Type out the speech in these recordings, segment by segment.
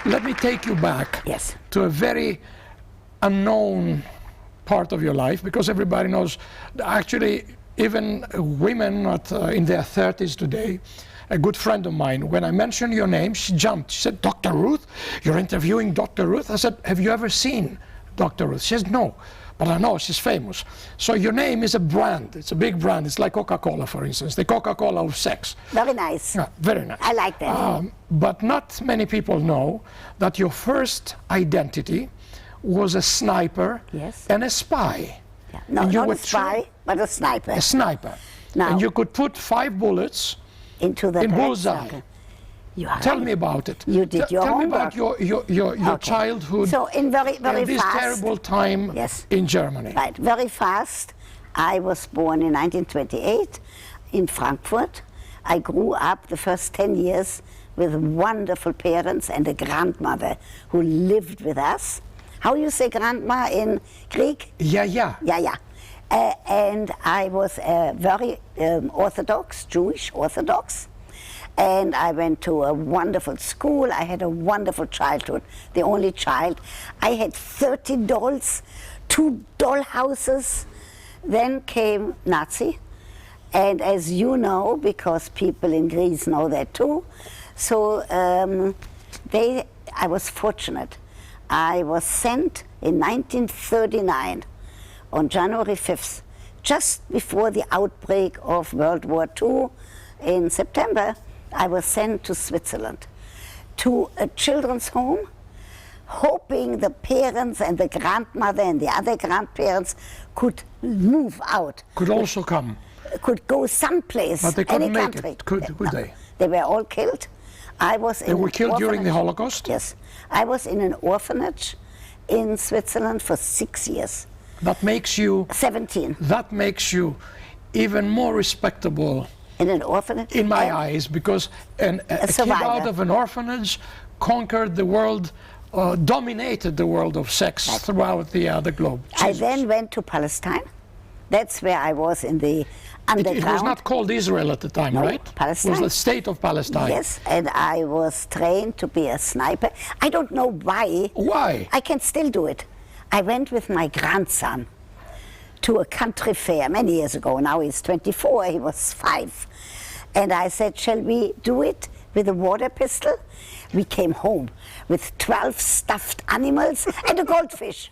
let me take you back Yes. to a very unknown part of your life, because everybody knows, actually, even women in their 30s today, a good friend of mine, when I mentioned your name, she jumped. She said, Dr. Ruth? You're interviewing Dr. Ruth? I said, have you ever seen Dr. Ruth? She says, no, but I know she's famous. So your name is a brand. It's a big brand. It's like Coca-Cola, for instance, the Coca-Cola of sex. Very nice. Yeah, very nice. I like that. But not many people know that your first identity was a sniper Yes. and a spy. Yeah. No, and you not were a spy, but a sniper. A sniper. Now, and you could put 5 bullets into the in red bullseye. circle. You are Tell right. me about it. You did your Tell me homework. about your Okay. childhood. So in very this fast. terrible time Yes. in Germany. Right, very fast. I was born in 1928 in Frankfurt. I grew up the first 10 years with wonderful parents and a grandmother who lived with us. How you say grandma in Greek? Yeah, yeah. Yeah, yeah. And I was very Orthodox, Jewish Orthodox. And I went to a wonderful school. I had a wonderful childhood, the only child. I had 30 dolls, 2 doll houses. Then came Nazi. And as you know, because people in Greece know that too, so I was fortunate. I was sent in 1939 on January 5th, just before the outbreak of World War II in September. I was sent to Switzerland, to a children's home, hoping the parents and the grandmother and the other grandparents could move out. Could also come. Could go someplace, But they couldn't any make country. it, could they? They were all killed. I was in They were an killed during the orphanage. Holocaust? Yes. I was in an orphanage in Switzerland for 6 years. That makes you 17. That makes you even more respectable In an orphanage. in my And eyes, because a kid survivor. out of an orphanage conquered the world, dominated the world of sex throughout the globe. I Jesus. then went to Palestine. That's where I was in the underground. It was not called Israel at the time, No, right? Palestine. It was the state of Palestine. Yes, and I was trained to be a sniper. I don't know why. Why? I can still do it. I went with my grandson to a country fair many years ago. Now he's 24, he was 5. And I said, shall we do it with a water pistol? We came home with 12 stuffed animals and a goldfish.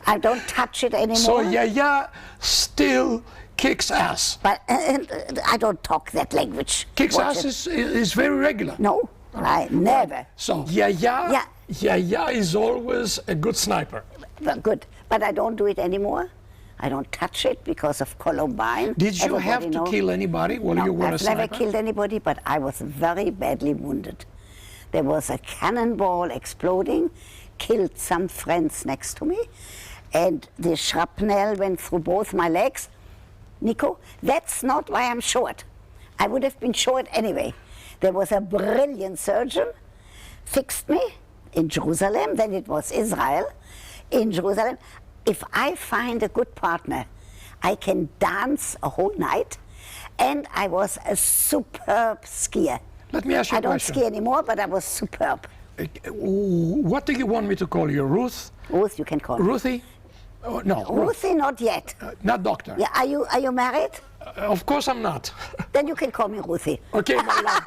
I don't touch it anymore. So Yaya still kicks ass. But I don't talk that language. Kicks Watch ass it. is very regular. No, I never. So Yaya is always a good sniper. But good, but I don't do it anymore. I don't touch it because of Columbine. Did you Everybody have to knows. kill anybody while you were a I've sniper? never killed anybody, but I was very badly wounded. There was a cannonball exploding, killed some friends next to me, and the shrapnel went through both my legs. Nico, that's not why I'm short. I would have been short anyway. There was a brilliant surgeon, fixed me in Jerusalem, then it was Israel, in Jerusalem. If I find a good partner, I can dance a whole night, and I was a superb skier. Let me ask you I a don't question. ski anymore, but I was superb. What do you want me to call you? Ruth? Ruth, you can call me. Ruthie? Oh, no, Ruth. Ruthie, not yet. Not doctor. Yeah, are you married? Of course I'm not. Then you can call me Ruthie. Okay, my love.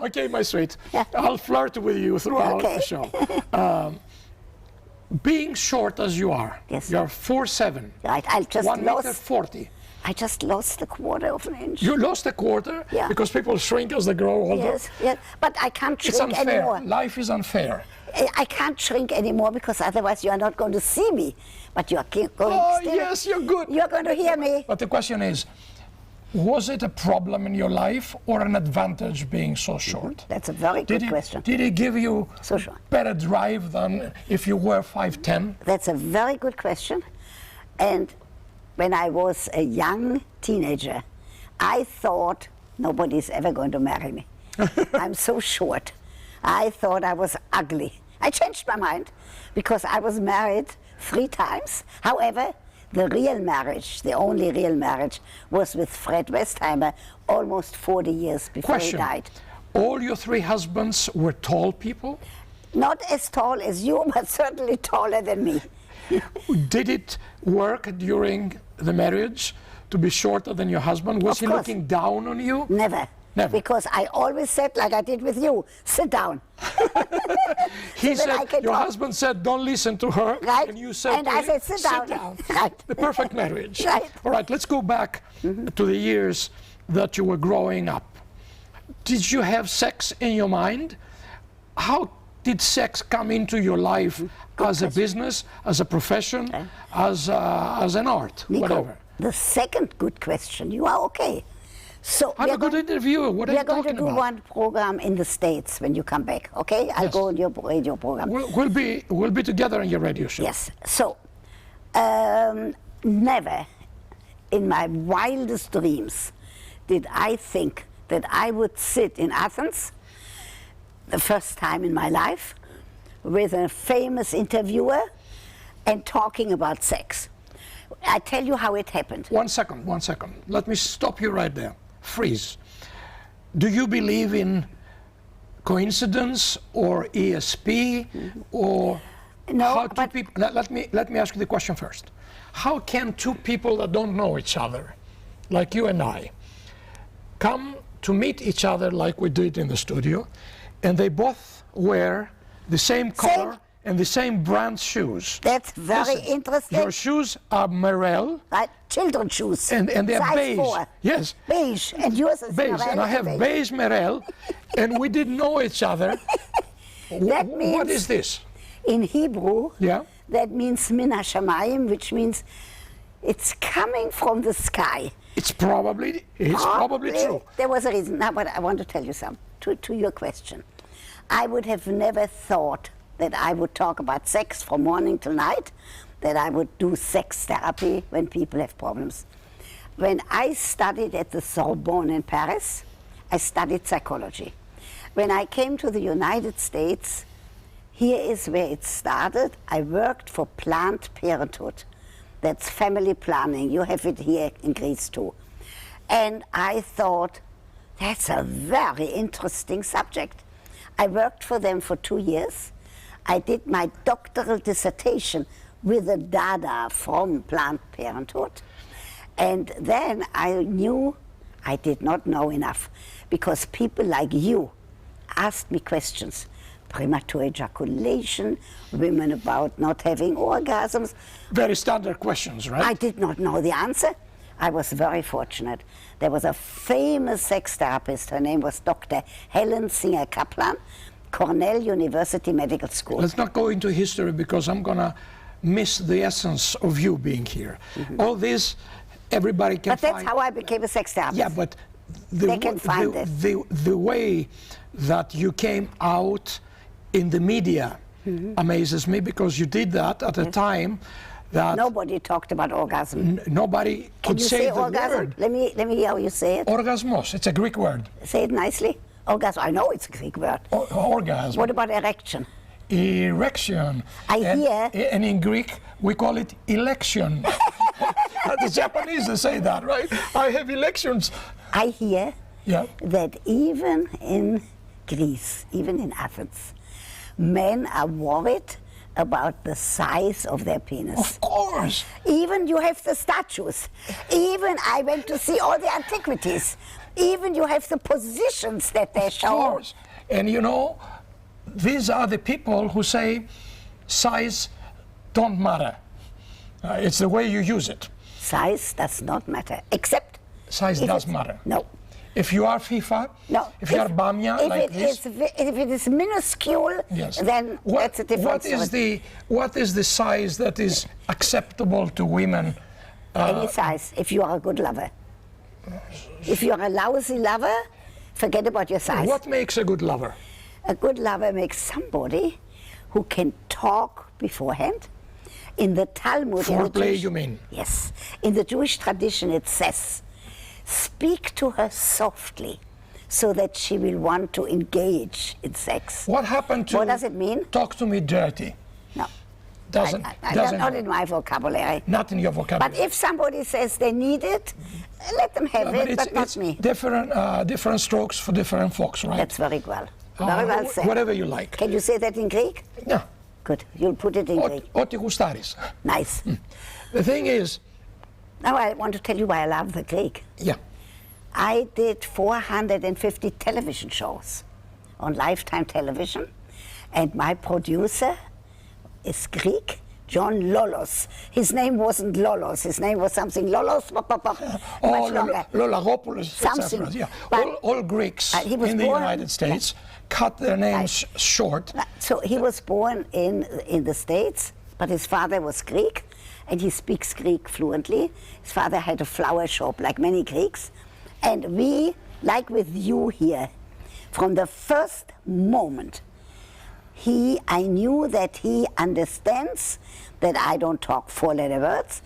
Okay, my sweet. Yeah. I'll flirt with you throughout Okay. the show. Being short as you are, Yes. you're 4'7", Right, I just 1 meter lost. 40. I just lost a quarter of an inch. You lost a quarter Yeah. because people shrink as they grow older. Yes, yes, but I can't It's shrink unfair. anymore. Life is unfair. I can't shrink anymore because otherwise you are not going to see me. But you are going. Oh, still, yes, you're good. You're going to hear me. But the question is, was it a problem in your life or an advantage being so short? That's a very good question. Did it give you So sure. better drive than if you were 5'10"? That's a very good question. And when I was a young teenager, I thought nobody's ever going to marry me. I'm so short. I thought I was ugly. I changed my mind because I was married 3 times. However, the real marriage, the only real marriage, was with Fred Westheimer almost 40 years before Question. he died. All your three husbands were tall people? Not as tall as you, but certainly taller than me. Did it work during the marriage to be shorter than your husband? Was he course. looking down on you? Never. Never. Because I always said, like I did with you, sit down. He So that I said, can your talk. husband said, don't listen to her. Right. And you said, And I said, sit down. Right. The perfect marriage. Right. All right, let's go back to the years that you were growing up. Did you have sex in your mind? How did sex come into your life as a business, as a profession, as an art, Nico, whatever? the second good question, you are okay. So I'm a good interviewer. What are we you are going to talking do about? one program in the States when you come back, okay? I'll Yes. go on your radio program. We'll be together on your radio show. Yes. So, never in my wildest dreams did I think that I would sit in Athens, the first time in my life, with a famous interviewer and talking about sex. I tell you how it happened. 1 second. Let me stop you right there. Freeze. Do you believe in coincidence or ESP or No, how two but- people? Let me ask you the question first. How can two people that don't know each other, like you and I, come to meet each other like we did in the studio, and they both wear the same color and the same brand shoes? That's very Listen, interesting. Your shoes are Merrell, Right? Children's shoes. and they're Size beige. 4. Yes. Beige. And yours is Beige, Morel and I have beige Merrell, and we didn't know each other. That What means- is this? In Hebrew, Yeah. that means min hashamayim, which means it's coming from the sky. It's probably true. There was a reason. Now, but I want to tell you something. To your question, I would have never thought that I would talk about sex from morning till night, that I would do sex therapy when people have problems. When I studied at the Sorbonne in Paris, I studied psychology. When I came to the United States, here is where it started. I worked for Planned Parenthood. That's family planning. You have it here in Greece too. And I thought, that's a very interesting subject. I worked for them for 2 years. I did my doctoral dissertation with a dada from Planned Parenthood. And then I knew I did not know enough, because people like you asked me questions. Premature ejaculation, women about not having orgasms. Very standard questions, right? I did not know the answer. I was very fortunate. There was a famous sex therapist. Her name was Dr. Helen Singer Kaplan, Cornell University Medical School. Let's not go into history, because I'm going to miss the essence of you being here. All this, everybody can But that's find. how I became a sex therapist. Yeah, but They can find it. the way that you came out in the media amazes me, because you did that at a time that Nobody talked about orgasm. nobody Can could you say say the orgasm? word. Let me hear how you say it. Orgasmos, it's a Greek word. Say it nicely. Orgasm. I know it's a Greek word. Orgasm. What about erection? Erection. I hear- And in Greek, we call it election. The Japanese, they say that, right? I have elections. I hear Yeah. that even in Greece, even in Athens, men are worried about the size of their penis. Of course. Even you have the statues. Even I went to see all the antiquities. Even you have the positions that they Of show. course. And you know, these are the people who say size don't matter. It's the way you use it. Size does not matter, except Size if does it's- matter. No. If you are FIFA, No. if you are Bamia if like it this, if it is minuscule, yes. then that's a different story. What is the size that is acceptable to women? Any size, if you are a good lover. If you are a lousy lover, forget about your size. What makes a good lover? A good lover makes somebody who can talk beforehand. In the Talmud, in the Foreplay, Jewish- you mean? Yes. In the Jewish tradition, it says, speak to her softly so that she will want to engage in sex. What happened to? What does it mean? Talk to me dirty. No. doesn't. Not in my vocabulary. Not in your vocabulary. But if somebody says they need it, let them have it, but not me. Different strokes for different folks, right? That's very well. Very well said. Whatever you like. Can you say that in Greek? Yeah. Good. You'll put it in Greek. Ό,τι γουστάρεις. Nice. The thing is... Now I want to tell you why I love the Greek. Yeah. I did 450 television shows on Lifetime television, and my producer is Greek, John Lolos. His name wasn't Lolos, his name was something Lolos, much longer. Lolagopoulos, something. Yeah. All Greeks in the United States cut their names short. So he was born in the States, but his father was Greek, and he speaks Greek fluently. His father had a flower shop, like many Greeks. And we, like with you here, from the first moment, I knew that he understands that I don't talk four-letter words.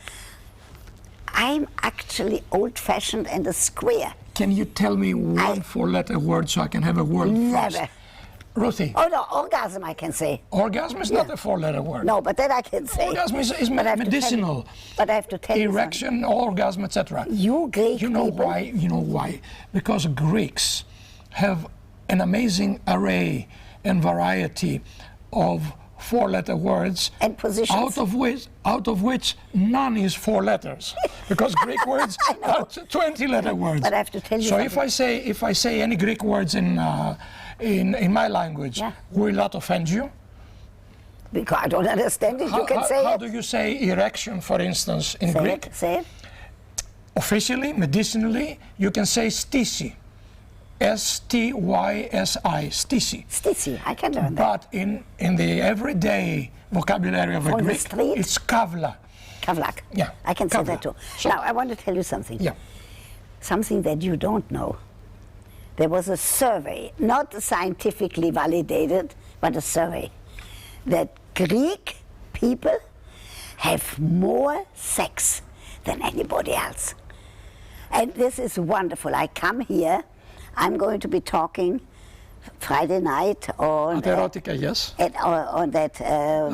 I'm actually old-fashioned and a square. Can you tell me one four-letter word so I can have a word Never. first? Ruthie. Oh no, orgasm I can say. Orgasm is not a four-letter word. No, but that I can say. Orgasm is medicinal. But I have to tell you erection, orgasm, etc. You Greek You know people. why? You know why? Because Greeks have an amazing array and variety of four-letter words, and positions, out of which none is four letters, because Greek words are 20-letter words. But I have to tell you. So if I say any Greek words in my language, will that offend you? Because I don't understand it. You can say how it. do you say erection, for instance, in Greek? Say it. Officially, medicinally, you can say stisi. S-T-Y-S-I, stisi. Stisi, I can learn that. But in the everyday vocabulary of a On the Greek, street? it's kavla. Kavlak. Yeah. I can say that kavla. too. So, now, I want to tell you something. Yeah. Something that you don't know. There was a survey, not scientifically validated, but a survey, that Greek people have more sex than anybody else. And this is wonderful. I come here, I'm going to be talking Friday night on erotica, yes. On that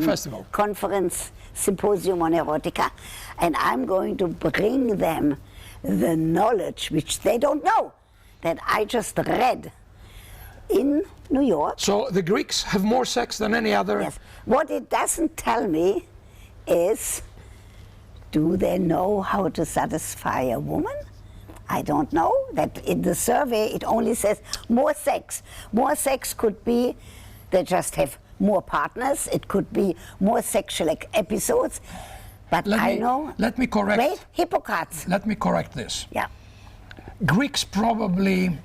festival. Conference, symposium on erotica, and I'm going to bring them the knowledge which they don't know, that I just read in New York. So the Greeks have more sex than any other? Yes. What it doesn't tell me is, do they know how to satisfy a woman? I don't know. That in the survey it only says more sex. More sex could be they just have more partners. It could be more sexual episodes. But let me correct. Wait, Hippocrates. Let me correct this. Yeah. Greeks probably,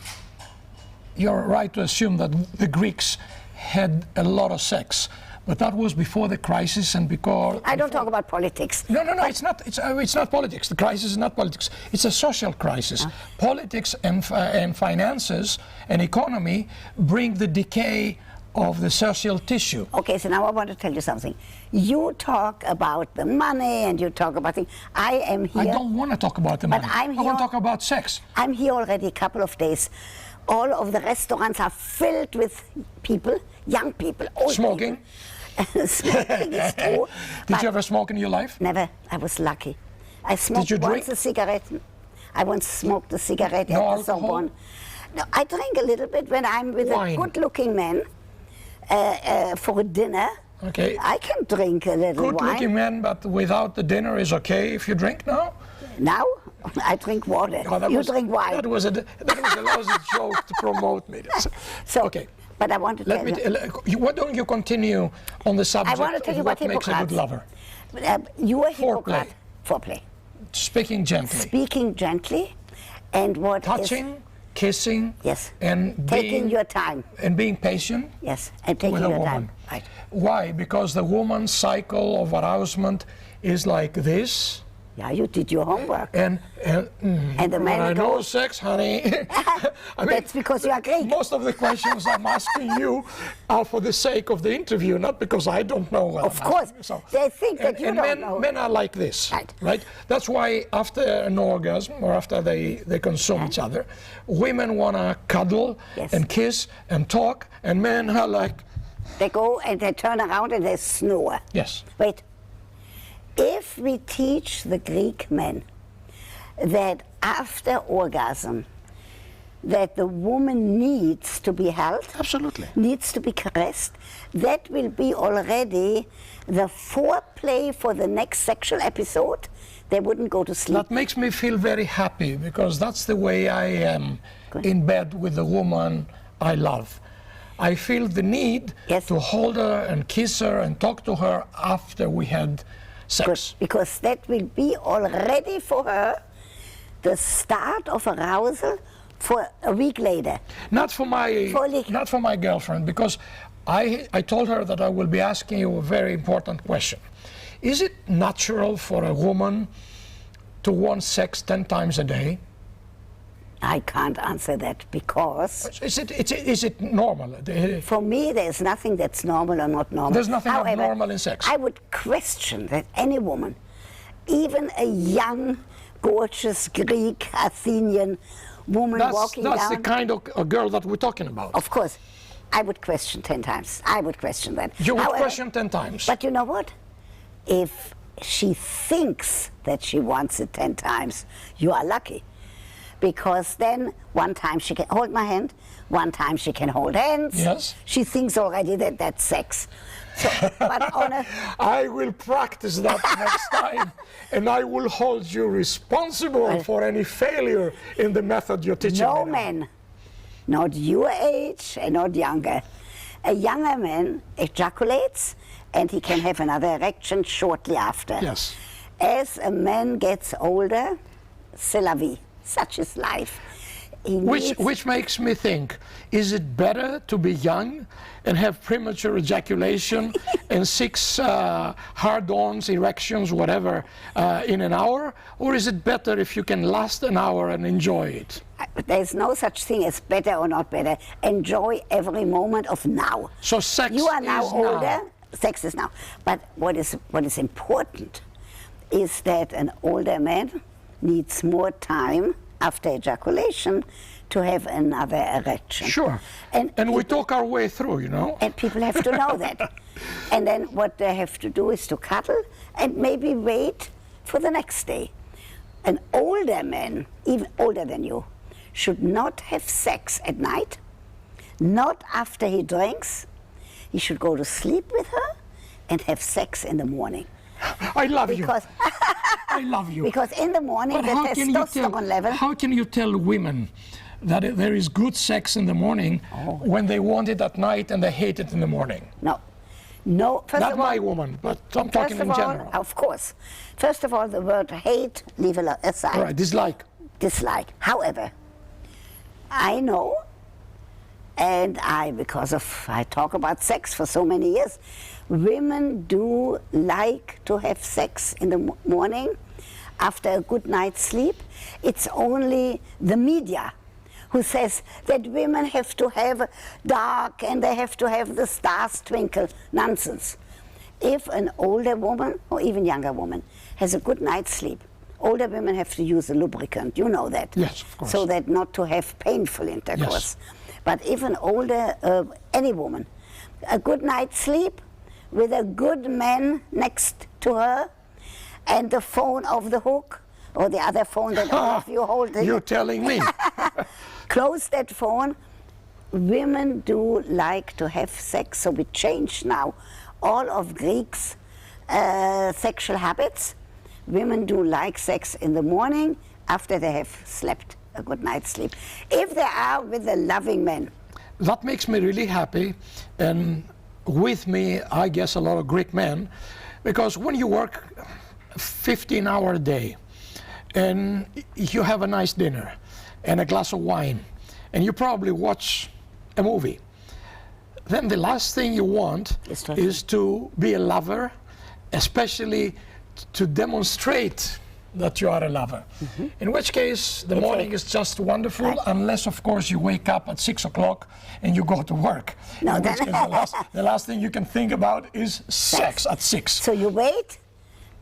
you're right to assume that the Greeks had a lot of sex, but that was before the crisis and because... I don't talk about politics. No, it's not politics. The crisis is not politics. It's a social crisis. Politics and finances and economy bring the decay of the social tissue. Okay, so now I want to tell you something. You talk about the money and you talk about things. I am here... I don't want to talk about the money. But I'm here, I want to talk about sex. I'm here already a couple of days. All of the restaurants are filled with people, young people, old Smoking? people. Smoking is true. Did you ever smoke in your life? Never. I was lucky. I smoked Did you drink? once a cigarette. I once smoked a cigarette No at the alcohol? Sorbonne. No, I drink a little bit when I'm with Wine. a good-looking man for a dinner. Okay. I can drink a little wine. Good-looking man, but without the dinner is okay if you drink now? Now? I drink water. Oh, drink wine. That was a lousy joke to promote me. So, okay. But I want to tell you... Why don't you continue on the subject I want to tell you of what makes a good lover? You are Hippocrates. Foreplay. Speaking gently. Speaking gently, and what touching, kissing, yes, and taking your time, and being patient. Yes, and taking with a your woman. time. Right. Why? Because the woman's cycle of arousement is like this. Yeah, you did your homework. And the man I know sex, honey. I mean, that's because you are Greek. Most of the questions I'm asking you are for the sake of the interview, not because I don't know what Of course. So, they think that you don't know. Men are like this, right? That's why after an orgasm or after they consume each other, women want to cuddle and kiss and talk, and men are like... They go and they turn around and they snore. Yes. Wait, If we teach the Greek men that after orgasm, that the woman needs to be held, Absolutely. needs to be caressed, that will be already the foreplay for the next sexual episode. They wouldn't go to sleep. That makes me feel very happy, because that's the way I am in bed with the woman I love. I feel the need Yes. to hold her and kiss her and talk to her after we had sex. Good, because that will be already for her the start of arousal for a week later. Not for my girlfriend, because I told her that I will be asking you a very important question. Is it natural for a woman to want sex 10 times a day? I can't answer that, because Is it normal? for me there's nothing that's normal or not normal. There's nothing However, abnormal in sex. I would question that any woman, even a young, gorgeous Greek, Athenian woman walking That's down. the kind of a girl that we're talking about. Of course, I would question 10 times. I would question that. You would However, question 10 times. But you know what? If she thinks that she wants it 10 times, you are lucky. Because then one time she can hold my hand, one time she can hold hands. Yes. She thinks already that that's sex. So, but on a, I will practice that next time, and I will hold you responsible for any failure in the method you're teaching no me now. man, not your age and not younger, a younger man ejaculates and he can have another erection shortly after. Yes. As a man gets older, c'est la vie. Such is life. Which makes me think, is it better to be young and have premature ejaculation and 6 hard-ons, erections, whatever, in an hour? Or is it better if you can last an hour and enjoy it? There's no such thing as better or not better. Enjoy every moment of now. So sex You are now is older. now. Sex is now. But what is important is that an older man needs more time after ejaculation to have another erection. Sure. And we talk our way through, you know. And people have to know that. And then what they have to do is to cuddle and maybe wait for the next day. An older man, even older than you, should not have sex at night, not after he drinks. He should go to sleep with her and have sex in the morning. I love you. Because I love you. because in the morning But the how can you testosterone level. How can you tell women that there is good sex in the morning when they want it at night and they hate it in the morning? No. First Not of all, my woman, but I'm talking in general. Of course. First of all, the word hate, leave aside. All right, dislike. Dislike. However, I know, and because I talk about sex for so many years, women do like to have sex in the morning after a good night's sleep. It's only the media who says that women have to have dark and they have to have the stars twinkle. Nonsense. If an older woman or even younger woman has a good night's sleep, older women have to use a lubricant, you know that. Yes, of course. So that not to have painful intercourse. Yes. But if an older, any woman, a good night's sleep with a good man next to her and the phone off the hook, or the other phone that all of you hold. You're telling me. Close that phone. Women do like to have sex, so we change now all of Greeks' sexual habits. Women do like sex in the morning after they have slept a good night's sleep. If they are with a loving man. That makes me really happy, and with me, I guess, a lot of Greek men, because when you work 15-hour day and you have a nice dinner and a glass of wine and you probably watch a movie, then the last thing you want is to be a lover, especially to demonstrate that you are a lover. Mm-hmm. In which case, the morning is just wonderful, right, unless, of course, you wake up at 6 o'clock and you go to work. No, in which case, the last thing you can think about is sex at 6. So you wait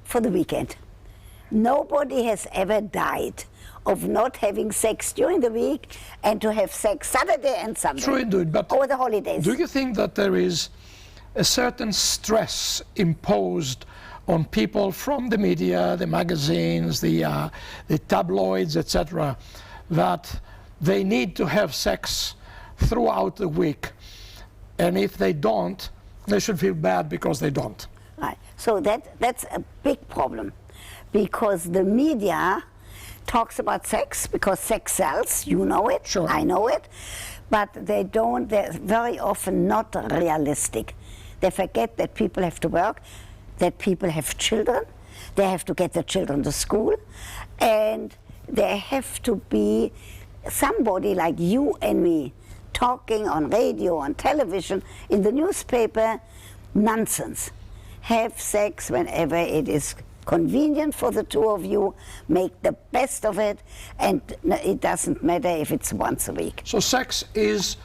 for the weekend. Nobody has ever died of not having sex during the week and to have sex Saturday and Sunday. True indeed, but over the holidays. Do you think that there is a certain stress imposed on people from the media, the magazines, the tabloids, etc., that they need to have sex throughout the week, and if they don't, they should feel bad because they don't. Right. So that's a big problem, because the media talks about sex because sex sells. You know it, sure. I know it, but they're very often not realistic. They forget that people have to work, that people have children, they have to get their children to school, and there have to be somebody like you and me talking on radio, on television, in the newspaper. Nonsense. Have sex whenever it is convenient for the two of you, make the best of it, and it doesn't matter if it's once a week. So sex is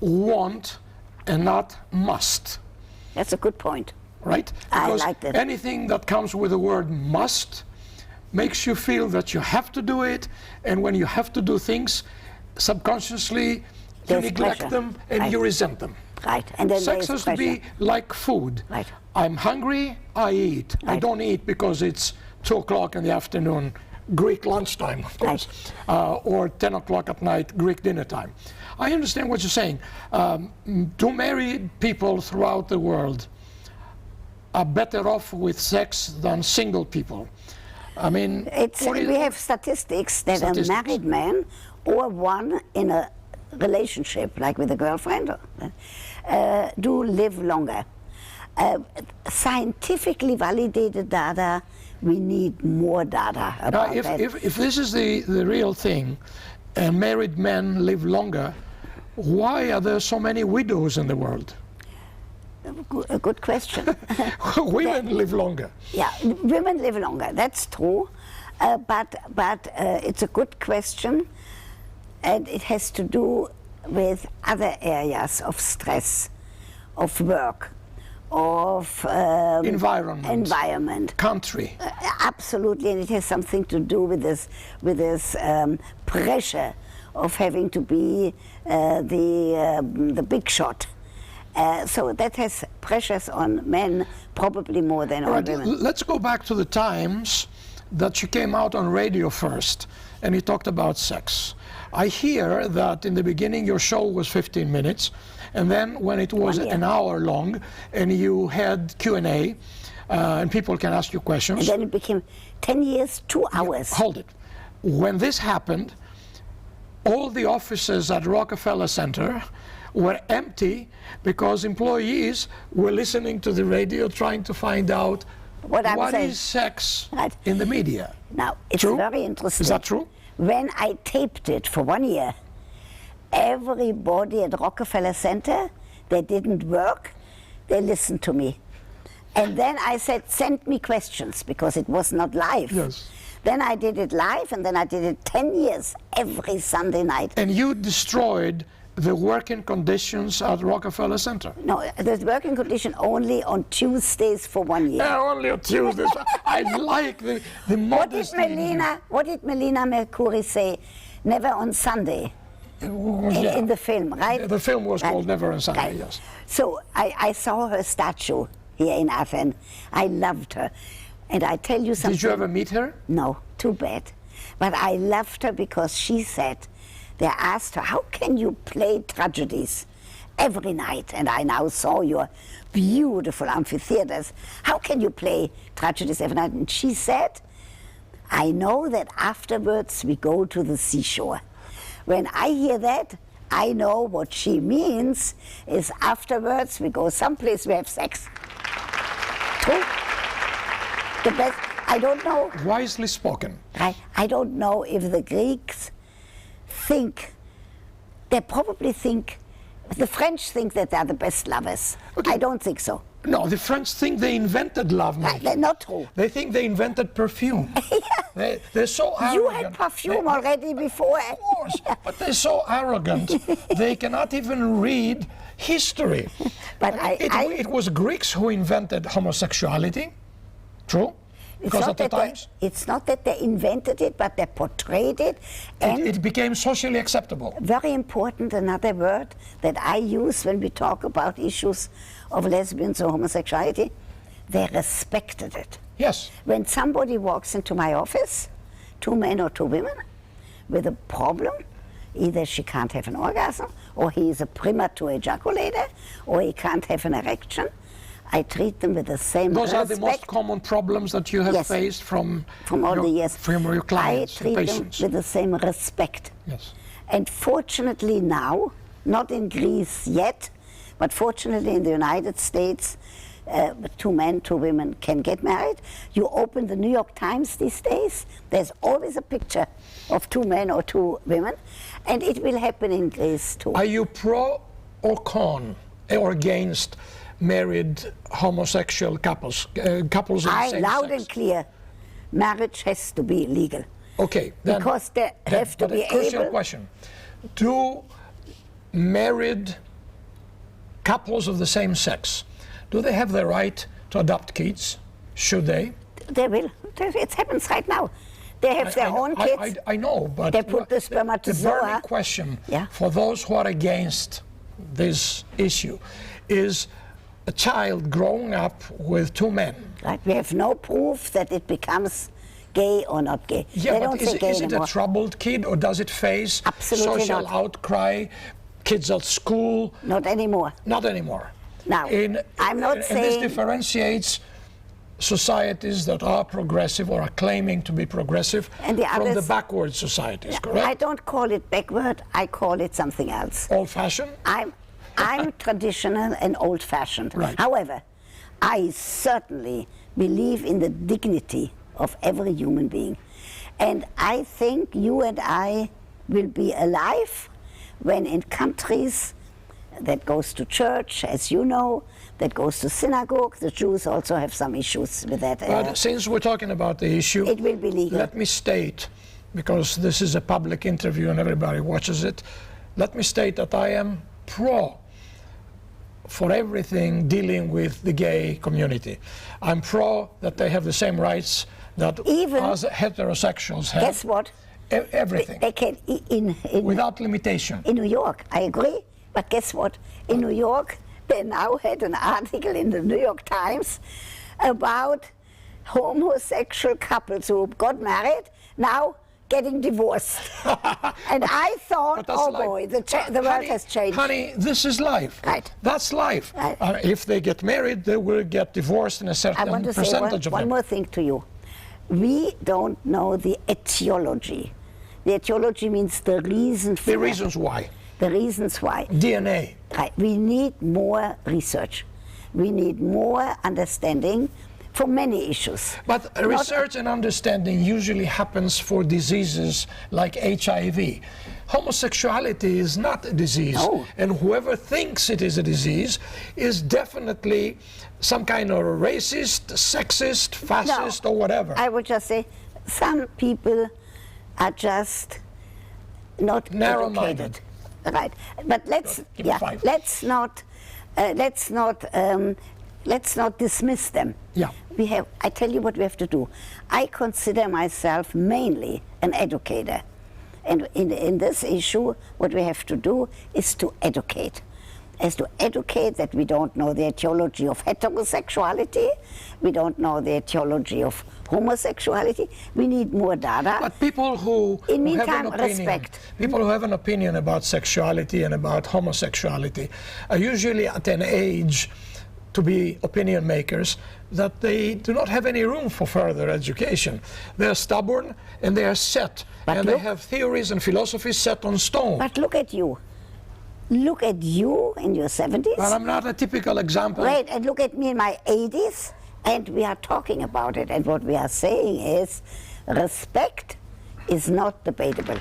want and not must. That's a good point. Right? Because I like that. Anything that comes with the word must makes you feel that you have to do it, and when you have to do things, subconsciously you neglect pleasure. them and Right. you resent them. Right. And then Sex there's has to be pleasure. like food. Right. I'm hungry, I eat. I Right. don't eat because it's 2 o'clock in the afternoon, Greek lunchtime, of course, or 10 o'clock at night, Greek dinner time. I understand what you're saying. Do married people throughout the world are better off with sex than single people? I mean, We have statistics that a married man or one in a relationship, like with a girlfriend, do live longer. Scientifically validated data, we need more data about that. If this is the real thing, and married men live longer, why are there so many widows in the world? A good question. Women live longer. Yeah, women live longer, that's true. But it's a good question, and it has to do with other areas of stress, of work, of environment, country. Absolutely, and it has something to do with this pressure of having to be the big shot. So that has pressures on men probably more than on women. Let's go back to the times that you came out on radio first and you talked about sex. I hear that in the beginning your show was 15 minutes, and then when it was an hour long and you had Q&A and people can ask you questions. And then it became 10 years, 2 hours. Hold it. When this happened, all the offices at Rockefeller Center were empty because employees were listening to the radio trying to find out what is sex in the media. Now, it's true? Very interesting. Is that true? When I taped it for 1 year, everybody at Rockefeller Center, they didn't work, they listened to me. And then I said, send me questions, because it was not live. Yes. Then I did it live, and then I did it 10 years, every Sunday night. And you destroyed the working conditions at Rockefeller Center. No, the working condition only on Tuesdays for 1 year. Yeah, only on Tuesdays. I like the modesty. What did Melina Mercouri say? Never on Sunday. In the film, right? The film was called Never on Sunday, right. yes. So I saw her statue here in Athens. I loved her. And I tell you something. Did you ever meet her? No, too bad. But I loved her because she said, they asked her, how can you play tragedies every night? And I now saw your beautiful amphitheaters. How can you play tragedies every night? And she said, I know that afterwards we go to the seashore. When I hear that, I know what she means is afterwards we go someplace we have sex. True? The best, I don't know. Wisely spoken. I don't know if the Greeks think, they probably think, the French think that they're the best lovers. Okay. I don't think so. No, the French think they invented love making. They're not true. They think they invented perfume. They're so arrogant. You had perfume already before. Of course, but they're so arrogant, they cannot even read history. But it was Greeks who invented homosexuality, true? Because at the times... It's not that they invented it, but they portrayed it. And it became socially acceptable. Very important, another word that I use when we talk about issues of lesbians or homosexuality, they respected it. Yes. When somebody walks into my office, 2 men or 2 women, with a problem, either she can't have an orgasm, or he is a premature ejaculator, or he can't have an erection, I treat them with the same Those respect. are the most common problems that you have Yes. faced from all the years. from your clients, I treat patients. them with the same respect. Yes. And fortunately now, not in Greece yet, but fortunately in the United States, 2 men, 2 women can get married. You open the New York Times these days, there's always a picture of 2 men or 2 women, and it will happen in Greece too. Are you pro or con or against married homosexual couples, couples of the same Loud sex? and clear, marriage has to be legal. Okay, then, Because they have to but be a crucial able... question. Do married couples of the same sex, do they have the right to adopt kids? Should they? They will. It happens right now. They have their own kids. I know, but They put the spermatozoa. The burning question Yeah. for those who are against this issue is a child growing up with 2 men. Right? We have no proof that it becomes gay or not gay. Yeah, they but don't say gay is it anymore. a troubled kid, or does it face Absolutely social not. outcry, kids at school? Not anymore. Not anymore. Now, I'm not and this saying... differentiates societies that are progressive or are claiming to be progressive And the from the others- backward societies, correct? I don't call it backward, I call it something else. Old-fashioned? I'm traditional and old-fashioned. Right. However, I certainly believe in the dignity of every human being. And I think you and I will be alive when in countries that goes to church, as you know, that goes to synagogue. The Jews also have some issues with that. But since we're talking about the issue, It will be legal. let me state, because this is a public interview and everybody watches it, let me state that I am pro for everything dealing with the gay community. I'm pro that they have the same rights that Even- us heterosexuals have. Guess what? Everything. They can, Without limitation. in New York, I agree, but guess what? In New York, they now had an article in the New York Times about homosexual couples who got married, now getting divorced. And I thought, But that's oh life. boy, the world has changed. Honey, this is life. Right. That's life. Right. If they get married, they will get divorced in a I certain want to say percentage of one them. more thing to you. We don't know the etiology. The etiology means the reason for The reasons why. The reasons why. DNA. Right. We need more research. We need more understanding for many issues. But research and understanding usually happens for diseases like HIV. Homosexuality is not a disease, No. and whoever thinks it is a disease is definitely some kind of racist, sexist, fascist, or whatever. I would just say some people are just not Narrow-minded. educated. Right. But let's Give me 5. let's not dismiss them. Yeah. I tell you what we have to do. I consider myself mainly an educator. And in this issue, what we have to do is to educate. Is to educate that we don't know the etiology of heterosexuality, we don't know the etiology of homosexuality, we need more data. But people who In have meantime, an opinion, respect. people who have an opinion about sexuality and about homosexuality are usually at an age to be opinion makers that they do not have any room for further education. They are stubborn and they are set, But and look- they have theories and philosophies set on stone. But look at you. Look at you in your 70s. But I'm not a typical example. Right, and look at me in my 80s, and we are talking about it. And what we are saying is respect is not debatable.